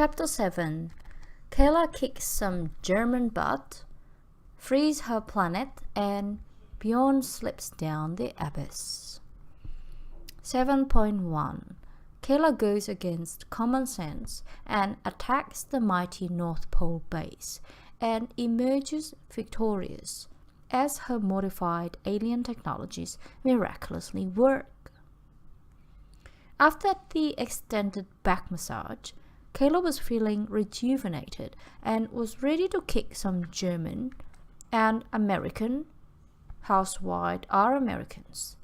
Chapter 7. Keila kicks some German butt, frees her planet, and Bjorn slips down the abyss. 7.1. Keila goes against common sense and attacks the mighty North Pole base and emerges victorious as her modified alien technologies miraculously work. After the extended back massage, Keila was feeling rejuvenated and was ready to kick some German and American, house-wide are Americans.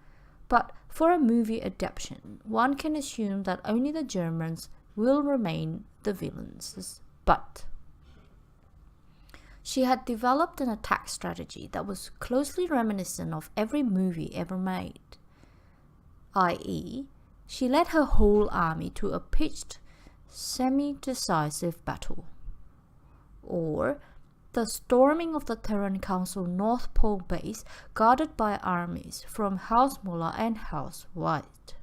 But for a movie adaptation, one can assume that only the Germans will remain the villains' butt. She had developed an attack strategy that was closely reminiscent of every movie ever made, i.e., she led her whole army to a pitched, semi-decisive battle, or the storming of the Terran Council North Pole base guarded by armies from House Muller and House White.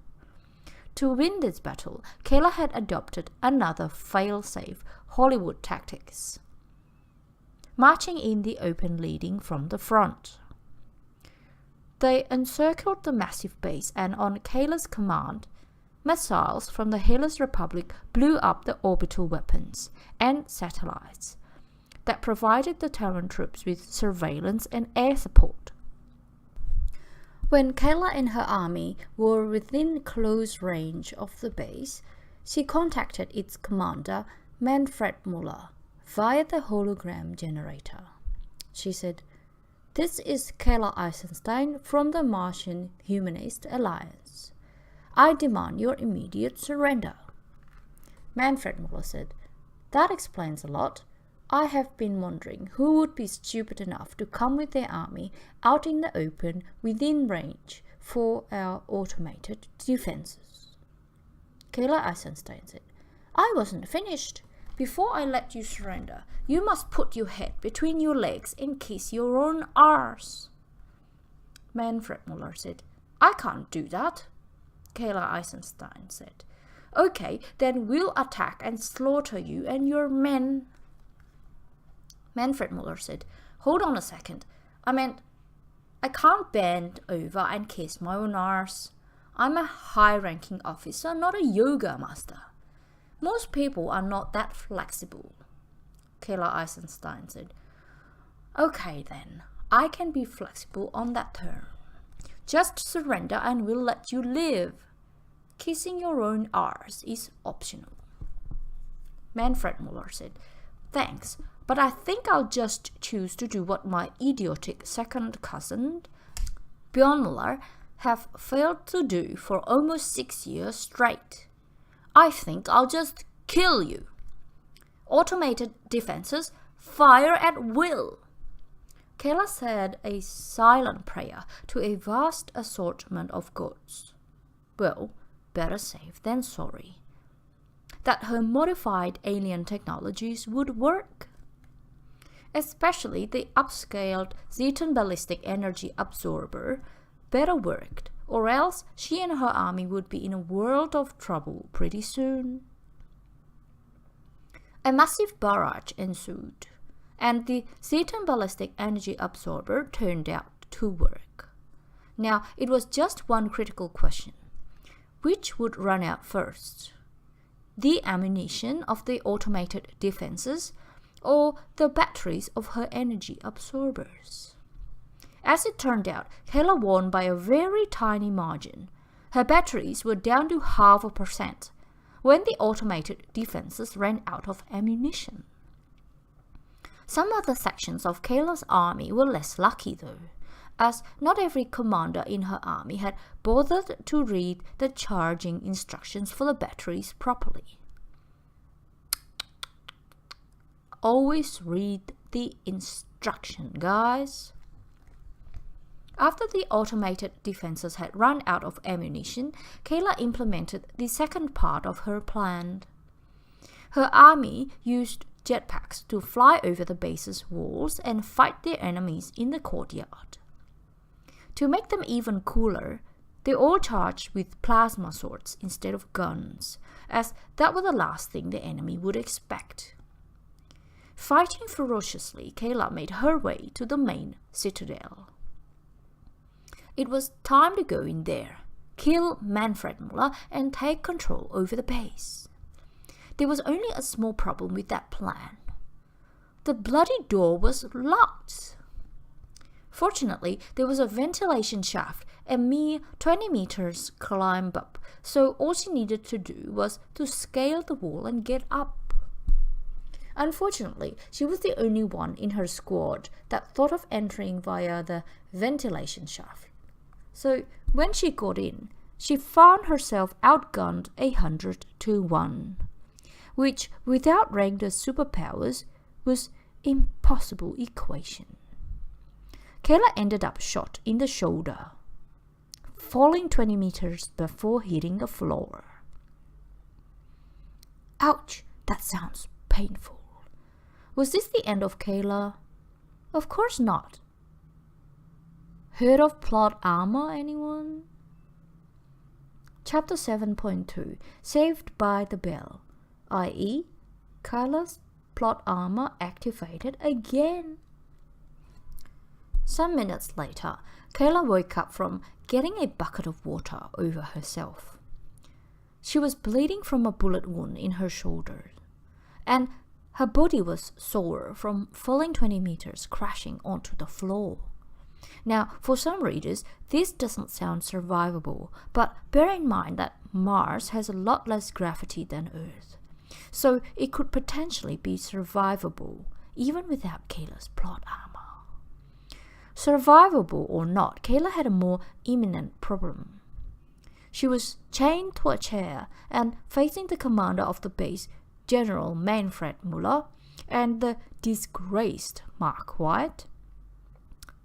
To win this battle, Keila had adopted another fail-safe Hollywood tactics, marching in the open leading from the front. They encircled the massive base, and on Keila's command, missiles from the Hellas Republic blew up the orbital weapons and satellites that provided the Terran troops with surveillance and air support. When Keila and her army were within close range of the base, she contacted its commander, Manfred Muller, via the hologram generator. She said, "This is Keila Eisenstein from the Martian Humanist Alliance. I demand your immediate surrender." Manfred Muller said, "That explains a lot. I have been wondering who would be stupid enough to come with their army out in the open within range for our automated defenses." Keila Eisenstein said, "I wasn't finished. Before I let you surrender, you must put your head between your legs and kiss your own arse." Manfred Muller said, "I can't do that." Keila Eisenstein said, "Okay, then we'll attack and slaughter you and your men." Manfred Muller said, "Hold on a second. I can't bend over and kiss my own arse. I'm a high-ranking officer, not a yoga master. Most people are not that flexible." Keila Eisenstein said, "Okay then, I can be flexible on that term. Just surrender and we'll let you live. Kissing your own arse is optional." Manfred Muller said, "Thanks, but I think I'll just choose to do what my idiotic second cousin, Bjorn Muller, have failed to do for almost 6 years straight. I think I'll just kill you. Automated defenses, fire at will." Keila said a silent prayer to a vast assortment of gods. Well, better safe than sorry. That her modified alien technologies would work. Especially the upscaled Zeton ballistic energy absorber better worked, or else she and her army would be in a world of trouble pretty soon. A massive barrage ensued, and the Zeton ballistic energy absorber turned out to work. Now, it was just one critical question. Which would run out first? The ammunition of the automated defenses, or the batteries of her energy absorbers? As it turned out, Keila won by a very tiny margin. Her batteries were down to 0.5% when the automated defenses ran out of ammunition. Some other sections of Keila's army were less lucky though, as not every commander in her army had bothered to read the charging instructions for the batteries properly. Always read the instruction, guys. After the automated defenses had run out of ammunition, Keila implemented the second part of her plan. Her army used jetpacks to fly over the base's walls and fight their enemies in the courtyard. To make them even cooler, They all charged with plasma swords instead of guns, as that was the last thing the enemy would expect. Fighting ferociously, Keila made her way to the main citadel. It was time to go in there, kill Manfred Muller, and take control over the base. There was only a small problem with that plan. The bloody door was locked. Fortunately, there was a ventilation shaft a mere 20 meters climb up, so all she needed to do was to scale the wall and get up. Unfortunately, she was the only one in her squad that thought of entering via the ventilation shaft. So when she got in, she found herself outgunned 100 to 1, which without Rangda's superpowers was impossible equation. Keila ended up shot in the shoulder, falling 20 meters before hitting the floor. Ouch, that sounds painful. Was this the end of Keila? Of course not. Heard of plot armor, anyone? Chapter 7.2 Saved by the Bell, i.e. Keila's plot armor activated again. Some minutes later, Keila woke up from getting a bucket of water over herself. She was bleeding from a bullet wound in her shoulder, and her body was sore from falling 20 meters crashing onto the floor. Now, for some readers, this doesn't sound survivable, but bear in mind that Mars has a lot less gravity than Earth, so it could potentially be survivable even without Keila's plot armor. Survivable or not, Keila had a more imminent problem. She was chained to a chair and facing the commander of the base, General Manfred Muller, and the disgraced Mark White,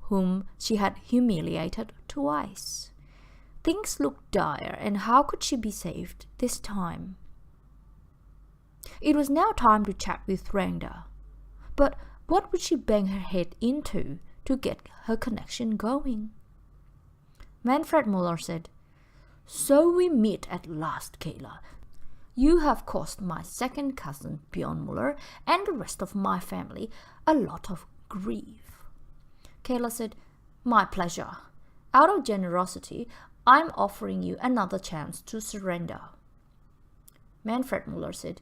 whom she had humiliated twice. Things looked dire, and how could she be saved this time? It was now time to chat with Rangda. But what would she bang her head into to get her connection going? Manfred Muller said, "So we meet at last, Keila. You have caused my second cousin Bjorn Muller and the rest of my family a lot of grief." Keila said, "My pleasure. Out of generosity, I'm offering you another chance to surrender." Manfred Muller said,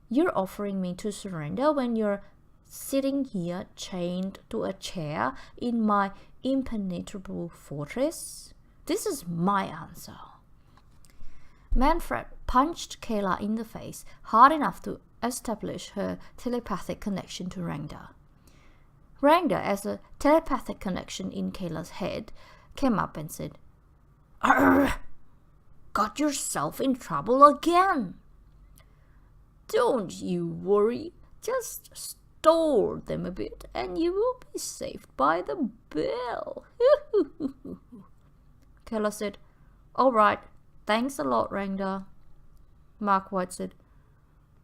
"You're offering me to surrender when you're sitting here chained to a chair in my impenetrable fortress? This is my answer." Manfred punched Keila in the face hard enough to establish her telepathic connection to Rangda. Rangda, as a telepathic connection in Keila's head, came up and said, "Arr! Got yourself in trouble again. Don't you worry, just stall them a bit and you will be saved by the bell." Keila said, "All right, thanks a lot, Rangda." Mark White said,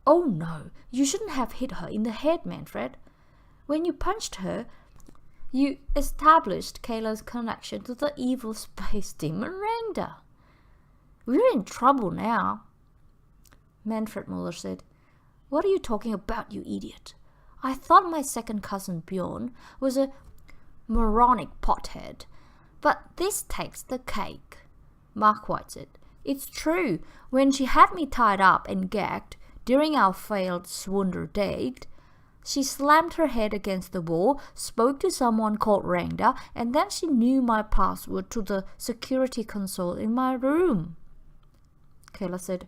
"Oh no, you shouldn't have hit her in the head, Manfred. When you punched her, you established Keila's connection to the evil space demon Rangda. We're in trouble now." Manfred Muller said, "What are you talking about, you idiot? I thought my second cousin Bjorn was a moronic pothead, but this takes the cake." Mark White said, "It's true. When she had me tied up and gagged during our failed swunder date, she slammed her head against the wall, spoke to someone called Rangda, and then she knew my password to the security console in my room." Keila said,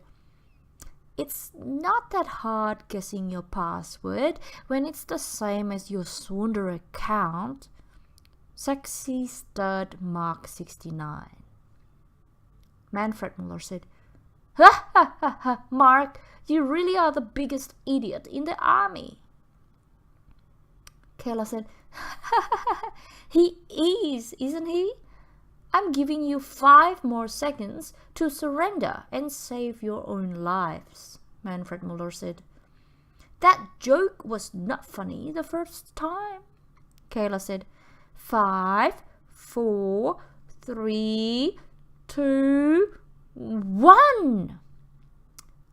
"It's not that hard guessing your password when it's the same as your swunder account. Sexy stud Mark 69. Manfred Muller said, "Ha ha ha ha, Mark, you really are the biggest idiot in the army." Keila said, "He is, isn't he? I'm giving you 5 more seconds to surrender and save your own lives." Manfred Muller said, "That joke was not funny the first time." Keila said, 5, 4, 3, 2, 1.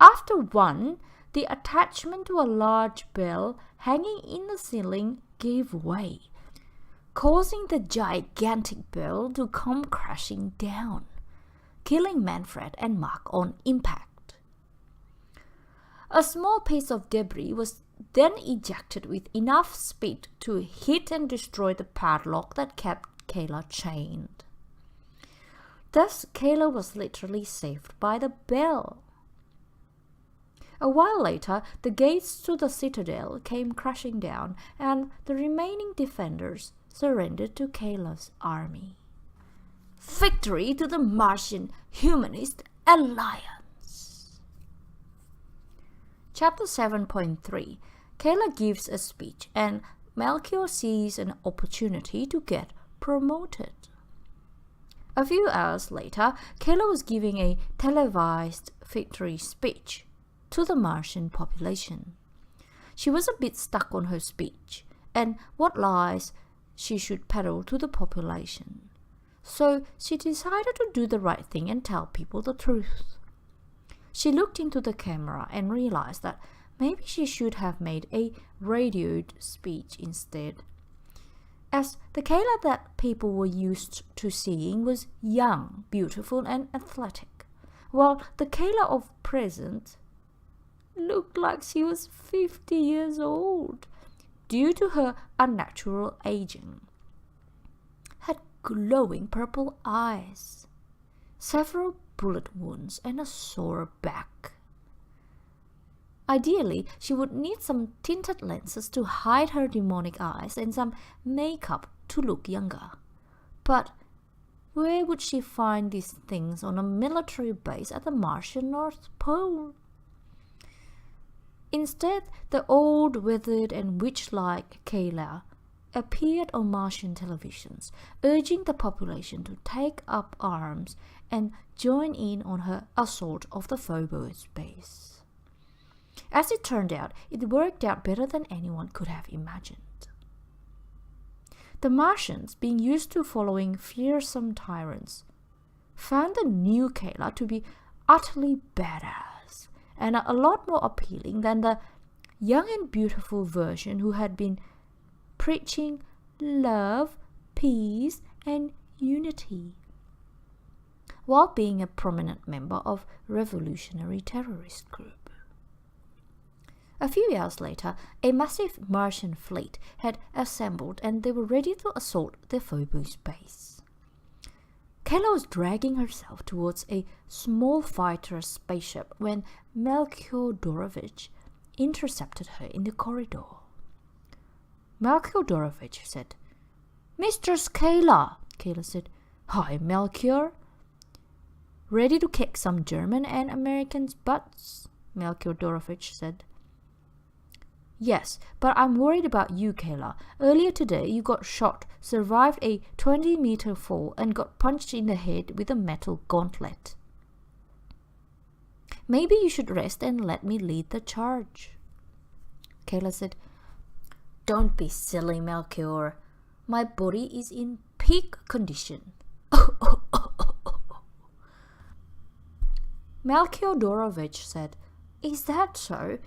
After 1, the attachment to a large bell hanging in the ceiling gave way, causing the gigantic bell to come crashing down, killing Manfred and Mark on impact. A small piece of debris was then ejected with enough speed to hit and destroy the padlock that kept Keila chained. Thus, Keila was literally saved by the bell. A while later, the gates to the citadel came crashing down, and the remaining defenders surrendered to Keila's army. Victory to the Martian Humanist Alliance! Chapter 7.3. Keila gives a speech, and Melchior sees an opportunity to get promoted. A few hours later, Keila was giving a televised victory speech to the Martian population. She was a bit stuck on her speech and what lies she should peddle to the population. So she decided to do the right thing and tell people the truth. She looked into the camera and realized that maybe she should have made a radioed speech instead, as the Keila that people were used to seeing was young, beautiful and athletic, while the Keila of present looked like she was 50 years old due to her unnatural aging, had glowing purple eyes, several bullet wounds and a sore back. Ideally, she would need some tinted lenses to hide her demonic eyes and some makeup to look younger. But where would she find these things on a military base at the Martian North Pole? Instead, the old, withered and witch-like Keila appeared on Martian televisions, urging the population to take up arms and join in on her assault of the Phobos base. As it turned out, it worked out better than anyone could have imagined. The Martians, being used to following fearsome tyrants, found the new Keila to be utterly badass and a lot more appealing than the young and beautiful version who had been preaching love, peace, and unity, while being a prominent member of revolutionary terrorist group. A few hours later, a massive Martian fleet had assembled and they were ready to assault the Phobos base. Keila was dragging herself towards a small fighter spaceship when Melchiodorovich intercepted her in the corridor. Melchiodorovich said, "Mistress Keila," Keila said. "Hi, Melchior." "Ready to kick some German and Americans' butts?" Melchiodorovich said. "Yes, but I'm worried about you, Keila. Earlier today you got shot, survived a 20-meter fall and got punched in the head with a metal gauntlet. Maybe you should rest and let me lead the charge." Keila said, "Don't be silly, Melchior. My body is in peak condition." Melchiodorovich said, "Is that so?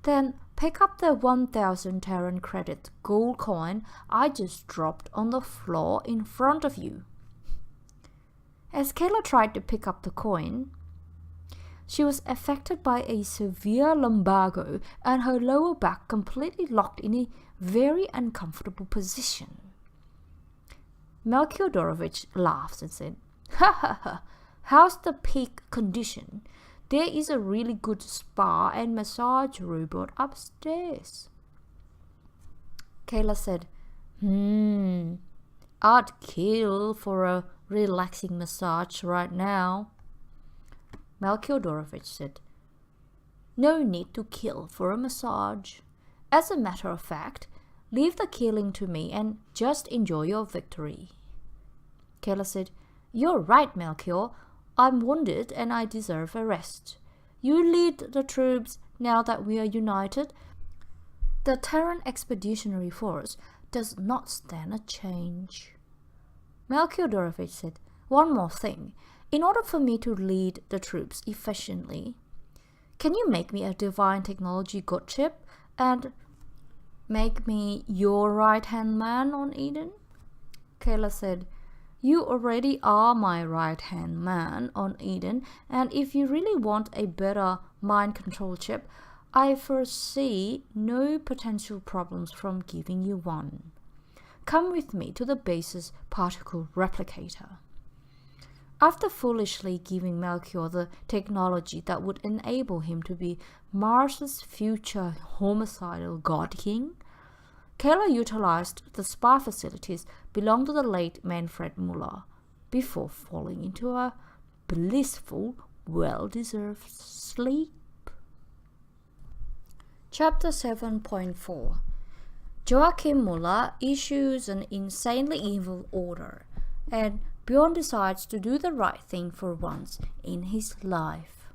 Then pick up the 1,000 Terran credit gold coin I just dropped on the floor in front of you." As Keila tried to pick up the coin, she was affected by a severe lumbago and her lower back completely locked in a very uncomfortable position. Melchiodorovich laughed and said, "Ha ha ha, how's the peak condition? There is a really good spa and massage robot upstairs." Keila said, "I'd kill for a relaxing massage right now." Melchiodorovich said, "No need to kill for a massage. As a matter of fact, leave the killing to me and just enjoy your victory." Keila said, "You're right, Melchior. I'm wounded and I deserve a rest. You lead the troops now that we are united. The Terran Expeditionary Force does not stand a change." Melchiodorovich said, "One more thing. In order for me to lead the troops efficiently, can you make me a divine technology god chip and make me your right-hand man on Eden? Keila said, you already are my right-hand man on Eden, and if you really want a better mind control chip, I foresee no potential problems from giving you one. Come with me to the base's particle replicator. After foolishly giving Melchior the technology that would enable him to be Mars's future homicidal god king, Keila utilized the spa facilities belonging to the late Manfred Muller before falling into a blissful, well-deserved sleep. Chapter 7.4 Joachim Muller issues an insanely evil order, and Bjorn decides to do the right thing for once in his life.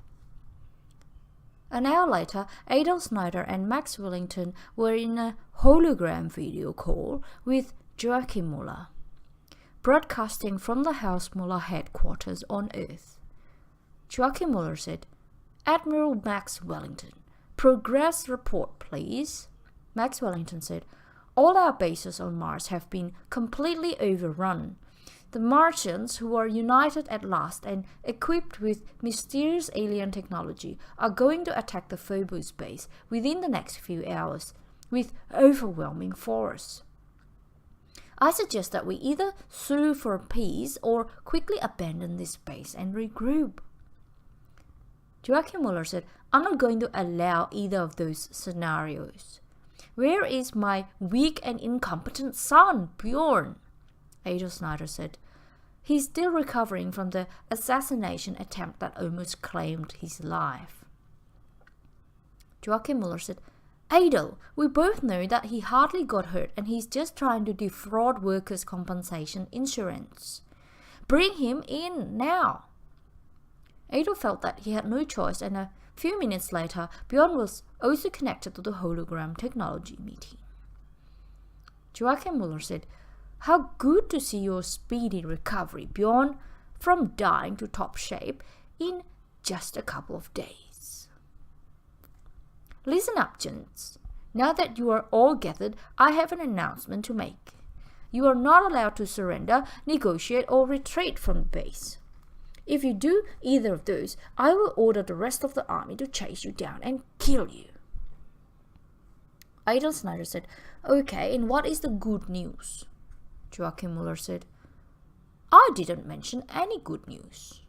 An hour later, Adolf Snyder and Max Wellington were in a hologram video call with Joachim Muller, broadcasting from the House Muller headquarters on Earth. Joachim Muller said, Admiral Max Wellington, progress report, please. Max Wellington said, all our bases on Mars have been completely overrun. The Martians, who are united at last and equipped with mysterious alien technology, are going to attack the Phobos base within the next few hours with overwhelming force. I suggest that we either sue for peace or quickly abandon this base and regroup. Joachim Muller said, I'm not going to allow either of those scenarios. Where is my weak and incompetent son, Bjorn? Adolf Snyder said, he's still recovering from the assassination attempt that almost claimed his life. Joachim Muller said, Adolf, we both know that he hardly got hurt and he's just trying to defraud workers' compensation insurance. Bring him in now. Adolf felt that he had no choice, and a few minutes later, Bjorn was also connected to the hologram technology meeting. Joachim Muller said, how good to see your speedy recovery, Bjorn, from dying to top shape in just a couple of days. Listen up, gents. Now that you are all gathered, I have an announcement to make. You are not allowed to surrender, negotiate, or retreat from the base. If you do either of those, I will order the rest of the army to chase you down and kill you. Adolf Snyder said, okay, and what is the good news? Joachim Muller said, I didn't mention any good news.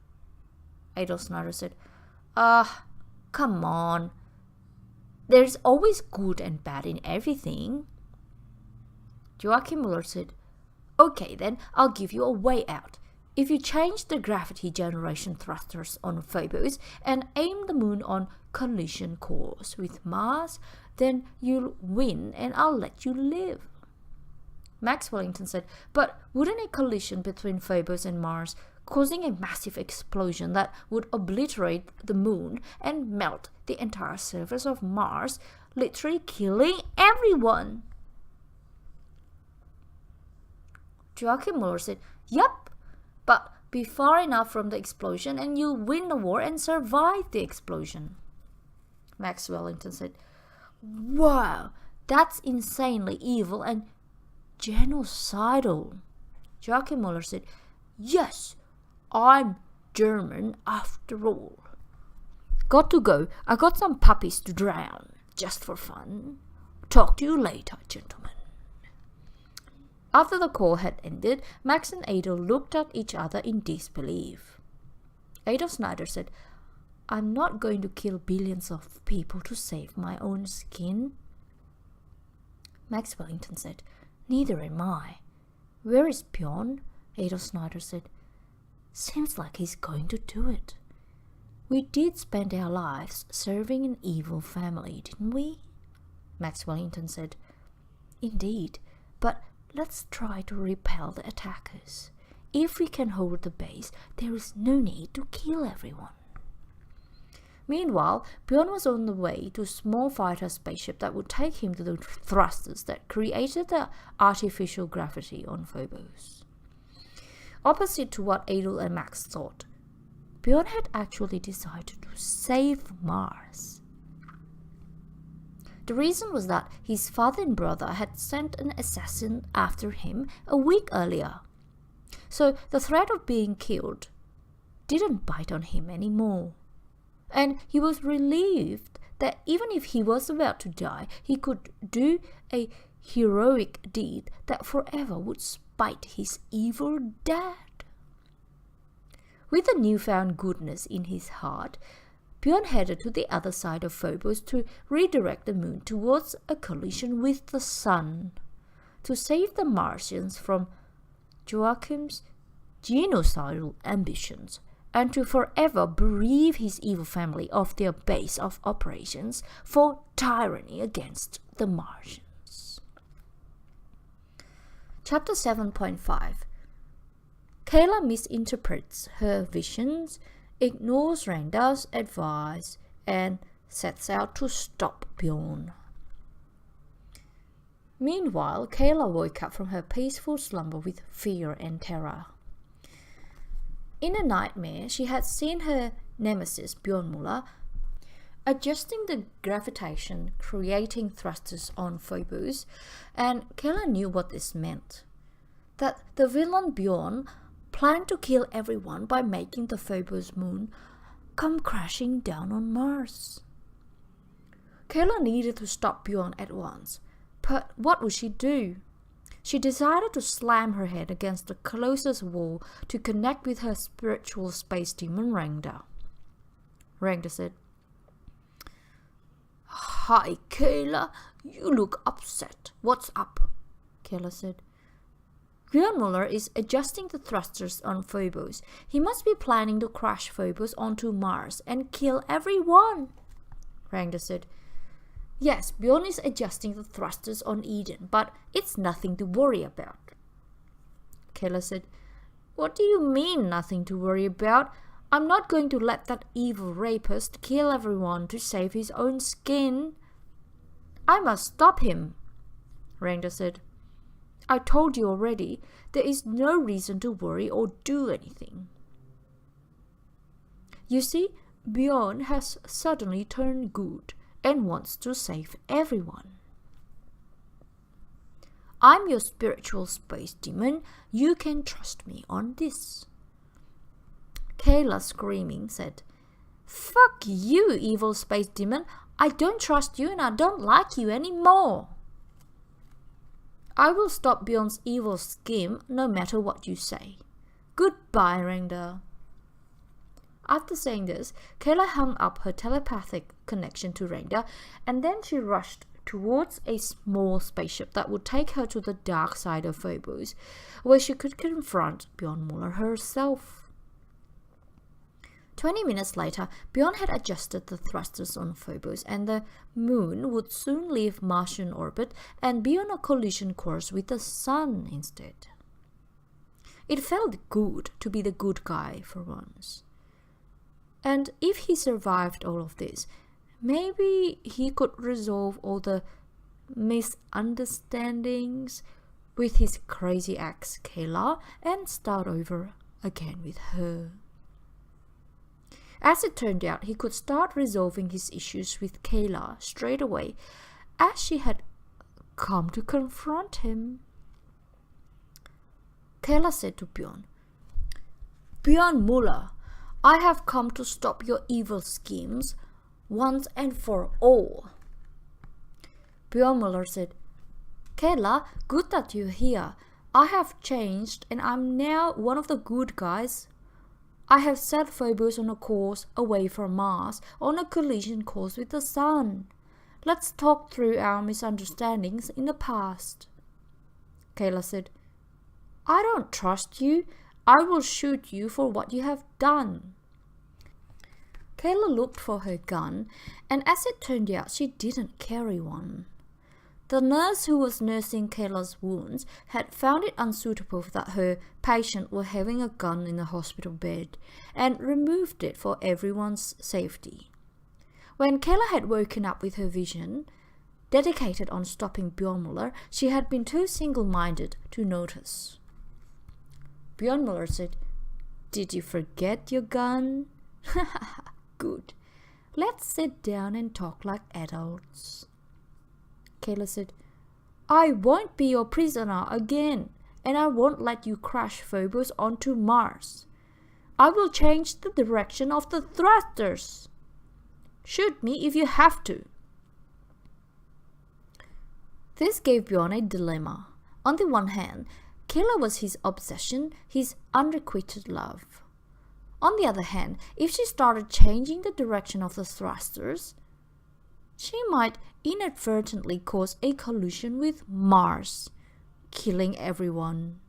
Adolf Snyder said, come on. There's always good and bad in everything. Joachim Muller said, okay then, I'll give you a way out. If you change the gravity generation thrusters on Phobos and aim the moon on collision course with Mars, then you'll win and I'll let you live. Max Wellington said, but wouldn't a collision between Phobos and Mars, causing a massive explosion that would obliterate the moon and melt the entire surface of Mars, literally killing everyone? Joachim Muller said, yup, but be far enough from the explosion and you'll win the war and survive the explosion. Max Wellington said, wow, that's insanely evil and genocidal. Joachim Muller said, yes, I'm German after all. Got to go. I got some puppies to drown, just for fun. Talk to you later, gentlemen. After the call had ended, Max and Adolf looked at each other in disbelief. Adolf Snyder said, I'm not going to kill billions of people to save my own skin. Max Wellington said, neither am I. Where is Bjorn? Adolf Snyder said, seems like he's going to do it. We did spend our lives serving an evil family, didn't we? Max Wellington said, indeed, but let's try to repel the attackers. If we can hold the base, there is no need to kill everyone. Meanwhile, Bjorn was on the way to a small fighter spaceship that would take him to the thrusters that created the artificial gravity on Phobos. Opposite to what Adolf and Max thought, Bjorn had actually decided to save Mars. The reason was that his father and brother had sent an assassin after him a week earlier. So the threat of being killed didn't bite on him anymore. And he was relieved that even if he was about to die, he could do a heroic deed that forever would spite his evil dad. With a newfound goodness in his heart, Bjorn headed to the other side of Phobos to redirect the moon towards a collision with the sun, to save the Martians from Joachim's genocidal ambitions, and to forever bereave his evil family of their base of operations for tyranny against the Martians. Chapter 7.5. Keila misinterprets her visions, ignores Rangda's advice, and sets out to stop Bjorn. Meanwhile, Keila woke up from her peaceful slumber with fear and terror. In a nightmare, she had seen her nemesis, Bjorn Muller, adjusting the gravitation creating thrusters on Phobos, and Keila knew what this meant. That the villain Bjorn planned to kill everyone by making the Phobos moon come crashing down on Mars. Keila needed to stop Bjorn at once, but what would she do? She decided to slam her head against the closest wall to connect with her spiritual space demon Rangda. Rangda said, "Hi, Keila, you look upset. What's up?" Keila said, "Bjorn Muller is adjusting the thrusters on Phobos. He must be planning to crash Phobos onto Mars and kill everyone." Rangda said, "Yes, Bjorn is adjusting the thrusters on Eden, but it's nothing to worry about." Keila said, "What do you mean, nothing to worry about? I'm not going to let that evil rapist kill everyone to save his own skin. I must stop him." Rangda said, "I told you already, there is no reason to worry or do anything. You see, Bjorn has suddenly turned good and wants to save everyone. I'm your spiritual space demon. You can trust me on this." Keila, screaming, said, "Fuck you, evil space demon. I don't trust you and I don't like you anymore. I will stop Bjorn's evil scheme no matter what you say. Goodbye, Rangda." After saying this, Keila hung up her telepathic connection to Rangda, and then she rushed towards a small spaceship that would take her to the dark side of Phobos, where she could confront Bjorn Muller herself. 20 minutes later, Bjorn had adjusted the thrusters on Phobos, and the moon would soon leave Martian orbit and be on a collision course with the sun instead. It felt good to be the good guy for once. And if he survived all of this, maybe he could resolve all the misunderstandings with his crazy ex Keila and start over again with her. As it turned out, he could start resolving his issues with Keila straight away, as she had come to confront him. Keila said to Bjorn, "Bjorn Muller, I have come to stop your evil schemes once and for all." Bjorn Muller said, "Keila, good that you're here. I have changed and I'm now one of the good guys. I have set Phobos on a course away from Mars, on a collision course with the sun. Let's talk through our misunderstandings in the past." Keila said, "I don't trust you. I will shoot you for what you have done." Keila looked for her gun, and as it turned out, she didn't carry one. The nurse who was nursing Keila's wounds had found it unsuitable that her patient were having a gun in the hospital bed, and removed it for everyone's safety. When Keila had woken up with her vision, dedicated on stopping Bjorn Muller, she had been too single-minded to notice. Bjorn Muller said, "Did you forget your gun? Good. Let's sit down and talk like adults. Keila said, I won't be your prisoner again, and I won't let you crash Phobos onto Mars. I will change the direction of the thrusters. Shoot me if you have to. This gave Bjorn a dilemma. On the one hand, Keila was his obsession, his unrequited love. On the other hand, if she started changing the direction of the thrusters, she might inadvertently cause a collision with Mars, killing everyone.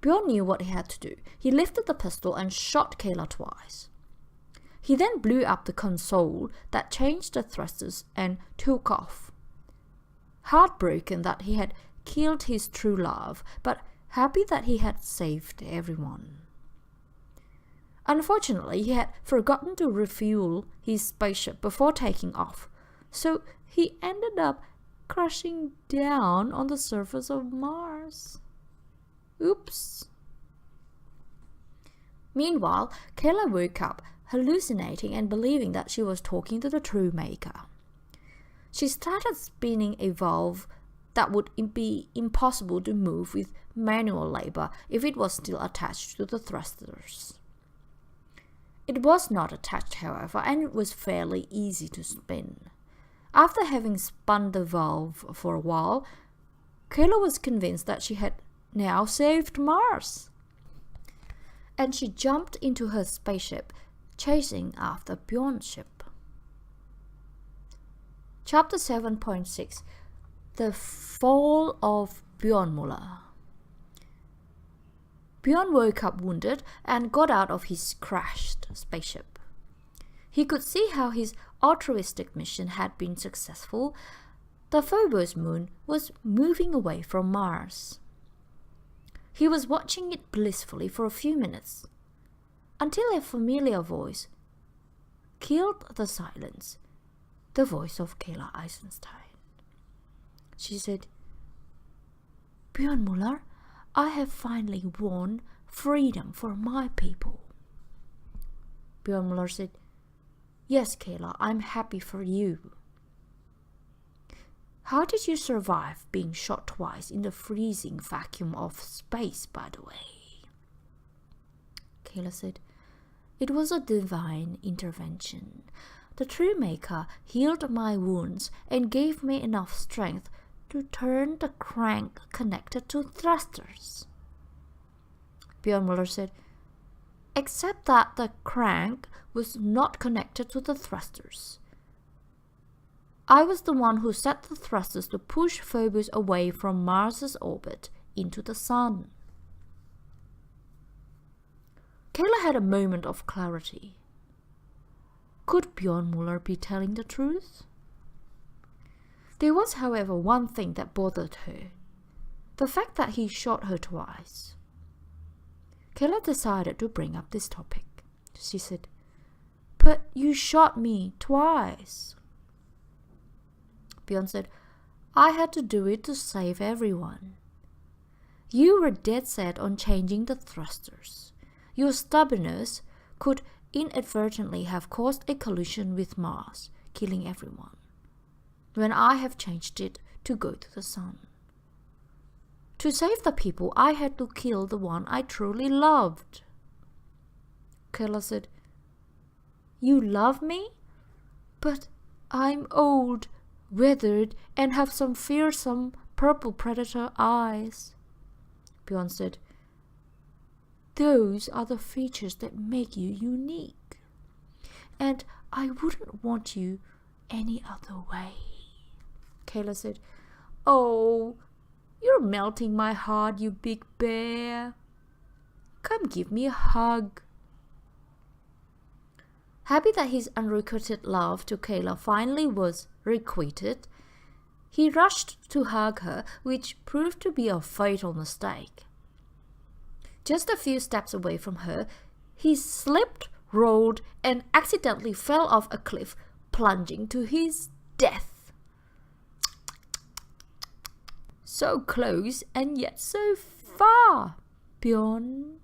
Bjorn knew what he had to do. He lifted the pistol and shot Keila twice. He then blew up the console that changed the thrusters and took off. Heartbroken that he had killed his true love, but happy that he had saved everyone. Unfortunately, he had forgotten to refuel his spaceship before taking off, so he ended up crashing down on the surface of Mars. Oops. Meanwhile, Keila woke up, hallucinating and believing that she was talking to the true maker. She started spinning a valve that would be impossible to move with manual labor if it was still attached to the thrusters. It was not attached, however, and it was fairly easy to spin. After having spun the valve for a while, Keila was convinced that she had now saved Mars. And she jumped into her spaceship, chasing after Bjorn's ship. Chapter 7.6 The Fall of Bjorn Muller. Bjorn woke up wounded and got out of his crashed spaceship. He could see how his altruistic mission had been successful. The Phobos moon was moving away from Mars. He was watching it blissfully for a few minutes, until a familiar voice killed the silence, the voice of Keila Eisenstein. She said, Bjorn Muller, I have finally won freedom for my people. Bjorn Muller said, Yes, Keila, I'm happy for you. How did you survive being shot twice in the freezing vacuum of space, by the way? Keila said, It was a divine intervention. The true maker healed my wounds and gave me enough strength to turn the crank connected to thrusters. Bjorn Muller said, Except that the crank was not connected to the thrusters. I was the one who set the thrusters to push Phobos away from Mars's orbit into the sun. Keila had a moment of clarity. Could Bjorn Muller be telling the truth? There was, however, one thing that bothered her. The fact that he shot her twice. Keila decided to bring up this topic. She said, But you shot me twice. Bjorn said, I had to do it to save everyone. You were dead set on changing the thrusters. Your stubbornness could inadvertently have caused a collision with Mars, killing everyone, when I have changed it to go to the sun. To save the people, I had to kill the one I truly loved. Keila said, You love me? But I'm old, weathered, and have some fearsome purple predator eyes. Bjorn said, Those are the features that make you unique, and I wouldn't want you any other way. Keila said, Oh, you're melting my heart, you big bear. Come give me a hug. Happy that his unrequited love to Keila finally was requited, he rushed to hug her, which proved to be a fatal mistake. Just a few steps away from her, he slipped, rolled, and accidentally fell off a cliff, plunging to his death. So close and yet so far, Bjorn.